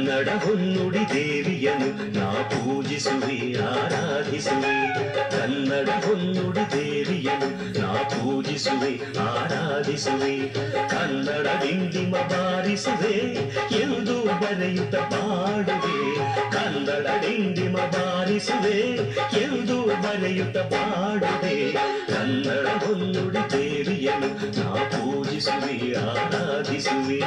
ಕನ್ನಡ ಹೊನ್ನುಡಿ ದೇವಿಯನು ನಾ ಪೂಜಿಸುವೆ ಆರಾಧಿಸುವೆ. ಕನ್ನಡ ಹೊನ್ನುಡಿ ದೇವಿಯನು ನಾ ಪೂಜಿಸುವೆ ಆರಾಧಿಸುವೆ. ಕನ್ನಡ ಡಿಂಡಿಮ ಬಾರಿಸುವೆ ಎಂದು ಬರೆಯುತ್ತ ಪಾಡುವೆ. ಕನ್ನಡ ಡಿಂಡಿಮ ಬಾರಿಸುವೆ ಎಂದು ಬರೆಯುತ್ತ ಪಾಡುವೆ. ಕನ್ನಡ ಹೊನ್ನುಡಿ ದೇವಿಯನು ನಾ ಪೂಜಿಸುವೆ ಆರಾಧಿಸುವೆ.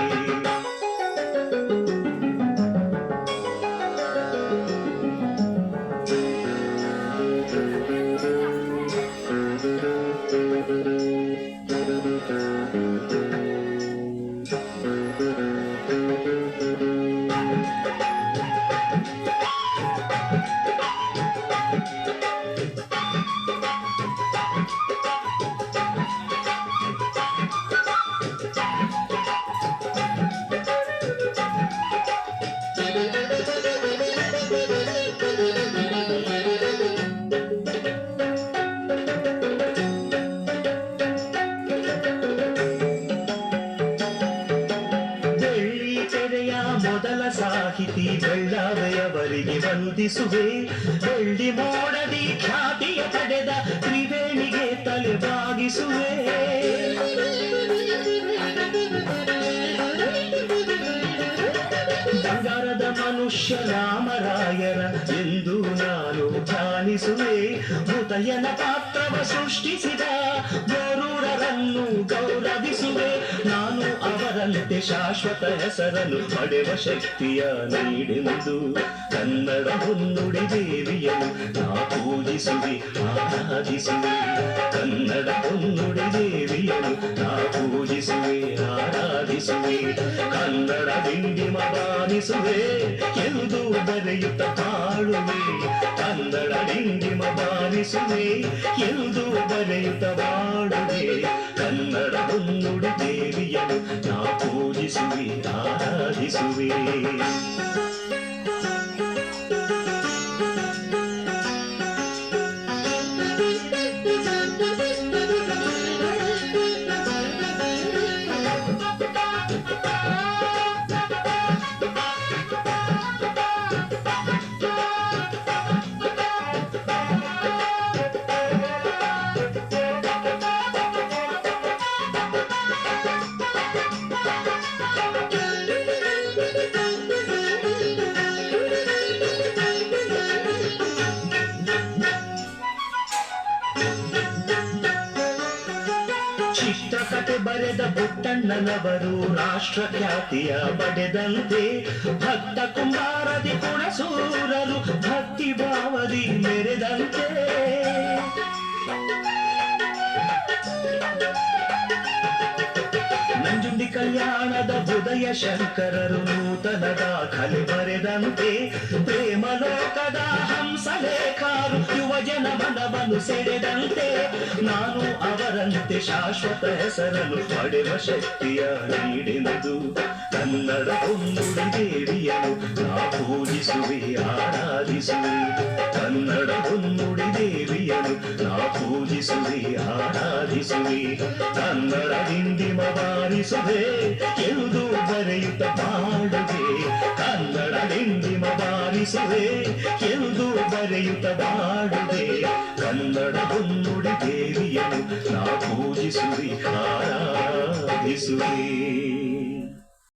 ಮೊದಲ ಸಾಹಿತಿ ಬೆಳ್ಳಾವೆಯವರಿಗೆ ವಂದಿಸುವೆ. ಬೆಳ್ಳಿ ಮೋಡದಿ ಖ್ಯಾತಿಯ ಪಡೆದ ತ್ರಿವೇಣಿಗೆ ತಲೆ ಬಾಗಿಸುವೆ. ಬಂಗಾರದ ಮನುಷ್ಯ ರಾಮರಾಯರ ಎಂದು ನಾನು ಧ್ಯಾನಿಸುವೆ. ಮೃತಯನ ಪಾತ್ರವ ಸೃಷ್ಟಿಸಿದ ಗರುಡರನ್ನು ಗೌರವಿಸುವೆ. ನಾನು ಅವರಂತೆ ಶಾಶ್ವತ ಹೆಸರನ್ನು ಪಡೆವ ಶಕ್ತಿಯ ನೀಡೆಂದು ಕನ್ನಡ ಹೊನ್ನುಡಿ ದೇವಿಯನು ನಾ ಪೂಜಿಸುವೆ ಆರಾಧಿಸುವೆ. ಕನ್ನಡ ಹೊನ್ನುಡಿ ದೇವಿಯನು ನಾ ಪೂಜಿಸುವೆ ಆರಾಧಿಸುವೆ. ಕನ್ನಡ ಡಿಂಡಿಮ ಬಾರಿಸುವೆ ಎಂದು ಬರೆಯುತ್ತ ಪಾಡುವೆ. ಕನ್ನಡ ಡಿಂಡಿಮ ಬಾರಿಸುವೆ ಎಂದು ಬರೆಯುತ್ತ ಬಾಡುವೆ. ಕನ್ನಡ ಹೊನ್ನುಡಿ ದೇವಿಯನು ನಾ ಪೂಜಿಸುವೆ ಆರಾಧಿಸುವೆ. ಚಿತ್ರಕಥೆ ಬರೆದ ಪುಟ್ಟಣ್ಣನವರು ರಾಷ್ಟ್ರ ಖ್ಯಾತಿಯ ಪಡೆದಂತೆ ಭಕ್ತ ಕುಂಬಾರದಿ ಕುಣಸೂರರು ಭಕ್ತಿ ಭಾವದಿ ಮೆರೆದಂತೆ. ನಂಜುಂಡಿ ಕಲ್ಯಾಣದ ಹೃದಯ ಶಂಕರರು ನೂತನ ದಾಖಲೆ ಬರೆದಂತೆ. ಪ್ರೇಮ ಲೋಕದ ಹಂಸಲೇಖರು ಯುವಜನ ಮನವನ್ನು ಸೆಳೆದಂತೆ. ನಾನು ಅವರಂತೆ ಶಾಶ್ವತ ಹೆಸರನ್ನು ಪಡೆವ ಶಕ್ತಿಯ ನೀಡೆಂದು ಕನ್ನಡ ಹೊನ್ನುಡಿ ದೇವಿಯನು ನಾ ಪೂಜಿಸುವೆ ಆರಾಧಿಸುವೆ. ಕನ್ನಡ ಹೊನ್ನುಡಿ ದೇವಿಯನು ನಾ ಪೂಜಿಸುವೆ ಆರಾಧಿಸುವೆ. ಕನ್ನಡ ಡಿಂಡಿಮ ಬಾರಿಸುವೆ ಎಂದು ಬರೆಯುತ್ತ ಪಾಡುವೆ. ಕನ್ನಡ ಡಿಂಡಿಮ ಬಾರಿಸುವೆ ಎಂದು ಬರೆಯುತ್ತ ಬಾಡುವೆ. ಕನ್ನಡ ಹೊನ್ನುಡಿ ದೇವಿಯನು ನಾ ಪೂಜಿಸುವೆ ಆರಾಧಿಸುವೆ.